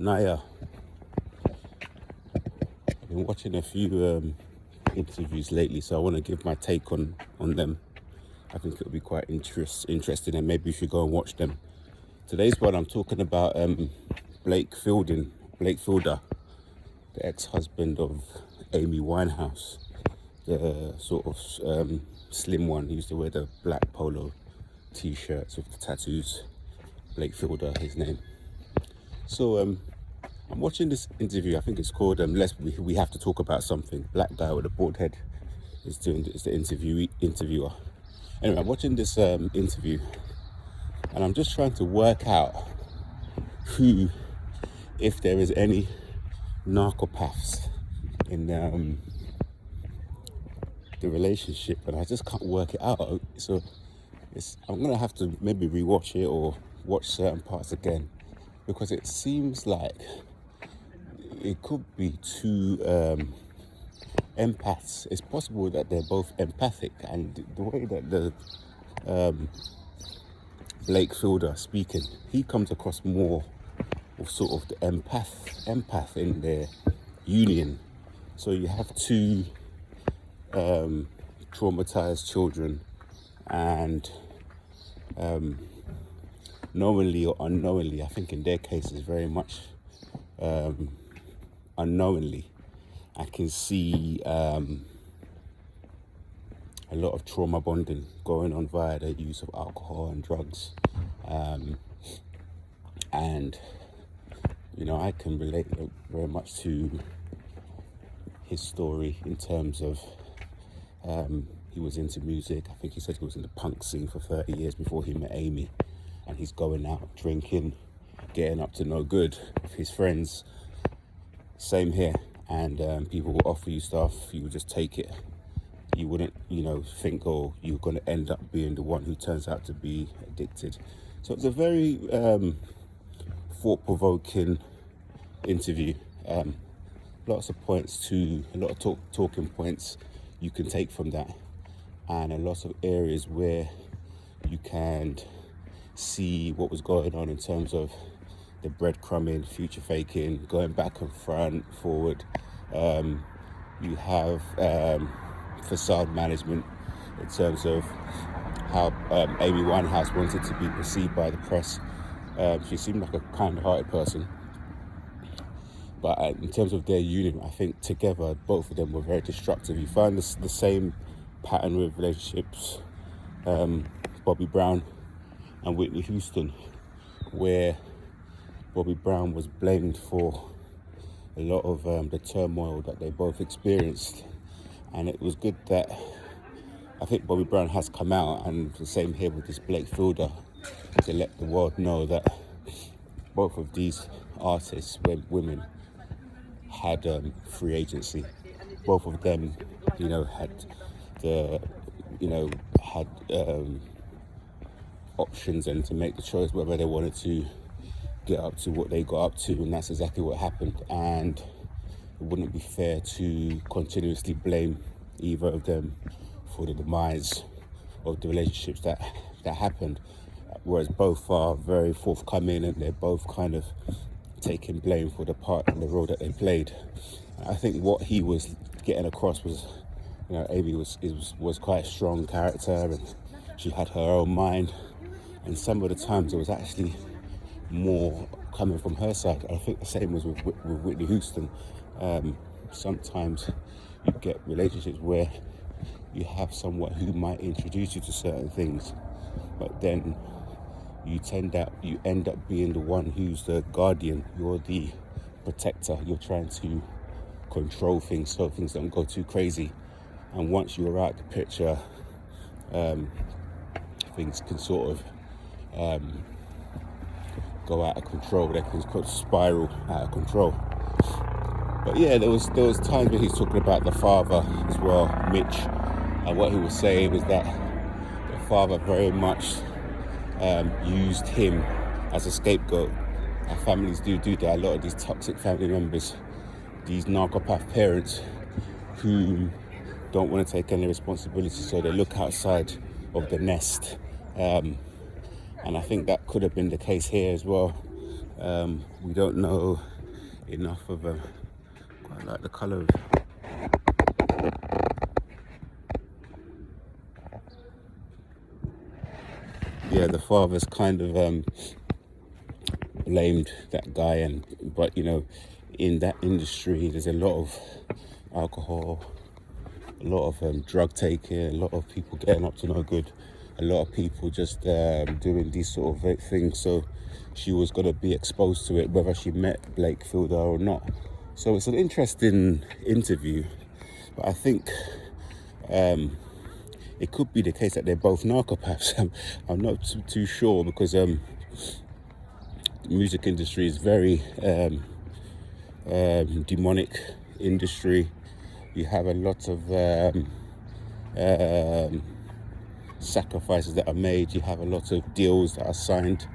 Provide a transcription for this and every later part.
Naya, I've been watching a few interviews lately, so I want to give my take on them. I think it'll be quite interesting, and maybe you should go and watch them. Today's one, I'm talking about Blake Fielder, the ex-husband of Amy Winehouse, the sort of slim one. He used to wear the black polo t-shirts with the tattoos. Blake Fielder, his name. So I'm watching this interview. I think it's called We Have to Talk About Something. Black guy with a bald head is the interviewer. Anyway, I'm watching this interview, and I'm just trying to work out who, if there is any narcopaths in the relationship, and I just can't work it out. So I'm gonna have to maybe rewatch it or watch certain parts again, because it seems like it could be two empaths. It's possible that they're both empathic, and the way that the Blake Fielder speaking, he comes across more of sort of the empath in their union. So you have two traumatized children, and knowingly or unknowingly, I think in their case is very much unknowingly, I can see a lot of trauma bonding going on via the use of alcohol and drugs, and you know, I can relate very much to his story in terms of he was into music. I think he said he was in the punk scene for 30 years before he met Amy, and he's going out drinking, getting up to no good with his friends. Same here. And people will offer you stuff, you would just take it. You wouldn't, think, oh, you're going to end up being the one who turns out to be addicted. So it's a very thought-provoking interview. Lots of talking points you can take from that, and a lot of areas where you can see what was going on in terms of the breadcrumbing, future faking, going back and forward. You have facade management in terms of how Amy Winehouse wanted to be perceived by the press. She seemed like a kind-hearted person, but in terms of their union, I think together both of them were very destructive. You find the same pattern with relationships, Bobby Brown and Whitney Houston, where Bobby Brown was blamed for a lot of the turmoil that they both experienced. And it was good that I think Bobby Brown has come out, and the same here with this Blake Fielder, to let the world know that both of these artists, women, had free agency. Both of them, had options and to make the choice whether they wanted to get up to what they got up to, and that's exactly what happened. And it wouldn't be fair to continuously blame either of them for the demise of the relationships that happened, whereas both are very forthcoming, and they're both kind of taking blame for the part and the role that they played. I think what he was getting across was, Amy was quite a strong character, and she had her own mind, and some of the times it was actually more coming from her side. I think the same was with Whitney Houston. Sometimes you get relationships where you have someone who might introduce you to certain things, but then you end up being the one who's the guardian. You're the protector. You're trying to control things so things don't go too crazy. And once you're out the picture, things can sort of go out of control. They can spiral out of control. But yeah, there was times when he's talking about the father as well, Mitch, and what he was saying was that the father very much used him as a scapegoat. Our families do that. A lot of these toxic family members, these narcopath parents who don't want to take any responsibility, so they look outside of the nest. And I think that could have been the case here as well. We don't know enough of quite like the colour of. Yeah, the father's kind of blamed that guy, but in that industry there's a lot of alcohol, a lot of drug taking, a lot of people getting up to no good, a lot of people just doing these sort of things. So she was going to be exposed to it whether she met Blake Fielder or not. So it's an interesting interview, but I think it could be the case that they're both narcopaths. I'm not too sure, because the music industry is very demonic industry. You have a lot of sacrifices that are made. You have a lot of deals that are signed,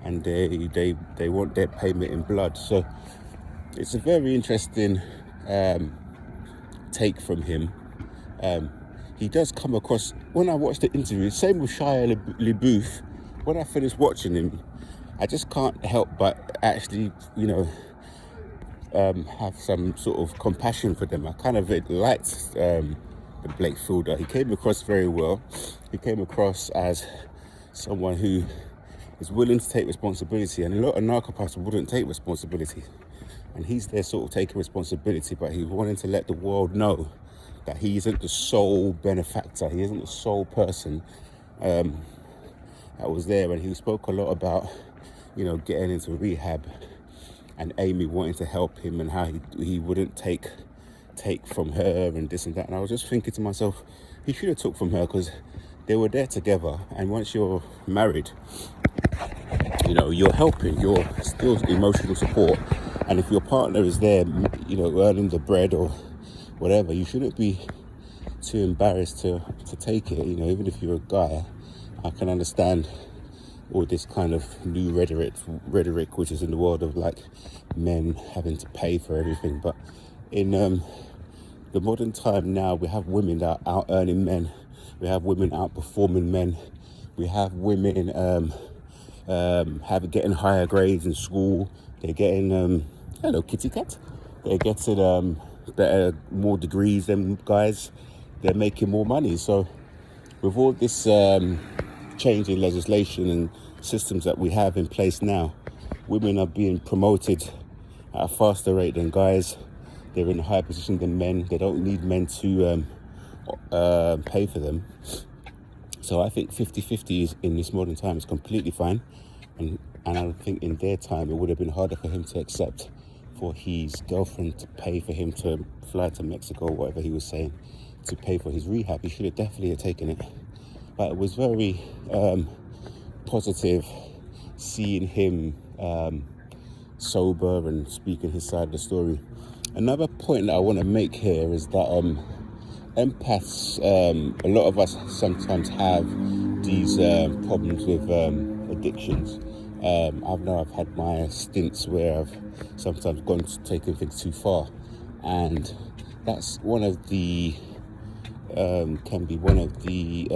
and they want their payment in blood. So it's a very interesting take from him. He does come across, when I watched the interview, same with Shia LaBeouf, when I finished watching him, I just can't help but actually, have some sort of compassion for them. I kind of liked the Blake Fielder. He came across very well. He came across as someone who is willing to take responsibility, and a lot of narcopaths wouldn't take responsibility. And he's there sort of taking responsibility, but he's wanting to let the world know that he isn't the sole benefactor. He isn't the sole person that was there. And he spoke a lot about, getting into rehab, and Amy wanting to help him, and how he wouldn't take from her and this and that. And I was just thinking to myself, he should have took from her, because they were there together. And once you're married, you're helping, you're still emotional support. And if your partner is there, earning the bread or whatever, you shouldn't be too embarrassed to take it. Even if you're a guy, I can understand all this kind of new rhetoric which is in the world of like men having to pay for everything. But in the modern time now, we have women that are out earning men, we have women outperforming men, we have women getting higher grades in school, they're getting hello kitty cat, they're getting better, more degrees than guys, they're making more money. So with all this change in legislation and systems that we have in place now, women are being promoted at a faster rate than guys. They're in a higher position than men. They don't need men to pay for them. So I think 50-50 is, in this modern time, is completely fine. And I think in their time it would have been harder for him to accept for his girlfriend to pay for him to fly to Mexico, or whatever he was saying, to pay for his rehab. He should have definitely taken it. But it was very positive seeing him sober and speaking his side of the story. Another point that I want to make here is that empaths, a lot of us sometimes have these problems with addictions. I've had my stints where I've sometimes gone to taking things too far, and that's one of the can be one of the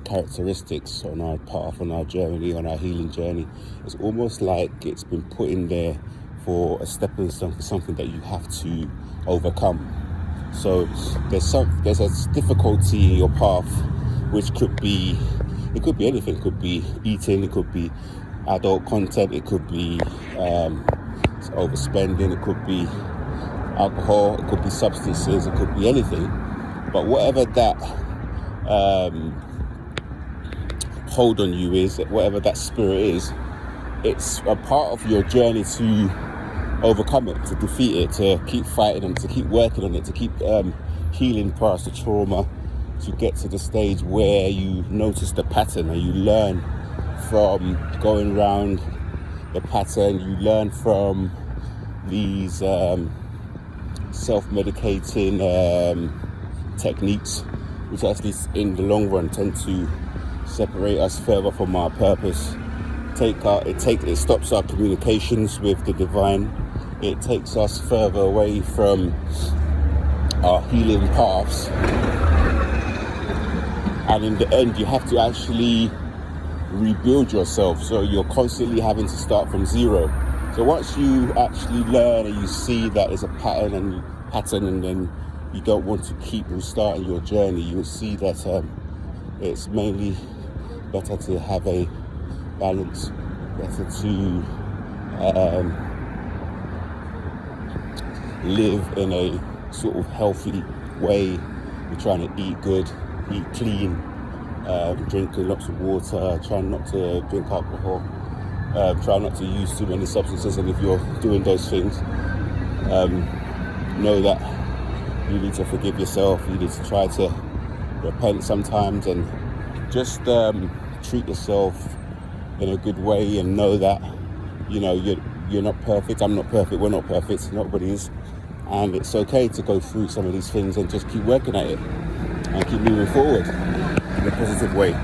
characteristics on our path, on our journey, on our healing journey. It's almost like it's been put in there for a stepping stone, for something that you have to overcome. So there's a difficulty in your path, which could be anything. It could be eating, it could be adult content, it could be overspending, it could be alcohol, it could be substances, it could be anything. But whatever that hold on you is, whatever that spirit is, it's a part of your journey to overcome it, to defeat it, to keep fighting and to keep working on it, to keep healing past the trauma, to get to the stage where you notice the pattern and you learn from going around the pattern. You learn from these self-medicating techniques, which actually in the long run tend to separate us further from our purpose. It stops our communications with the divine. It takes us further away from our healing paths. And in the end, you have to actually rebuild yourself. So you're constantly having to start from zero. So once you actually learn and you see that there's a pattern and then you don't want to keep restarting your journey, you'll see that it's mainly better to have a balance, better to live in a sort of healthy way. You're trying to eat good, eat clean, drinking lots of water, trying not to drink alcohol, try not to use too many substances. And if you're doing those things, know that you need to forgive yourself. You need to try to repent sometimes and just treat yourself in a good way, and know that you're not perfect. I'm not perfect. We're not perfect. Nobody is. And it's okay to go through some of these things and just keep working at it and keep moving forward in a positive way.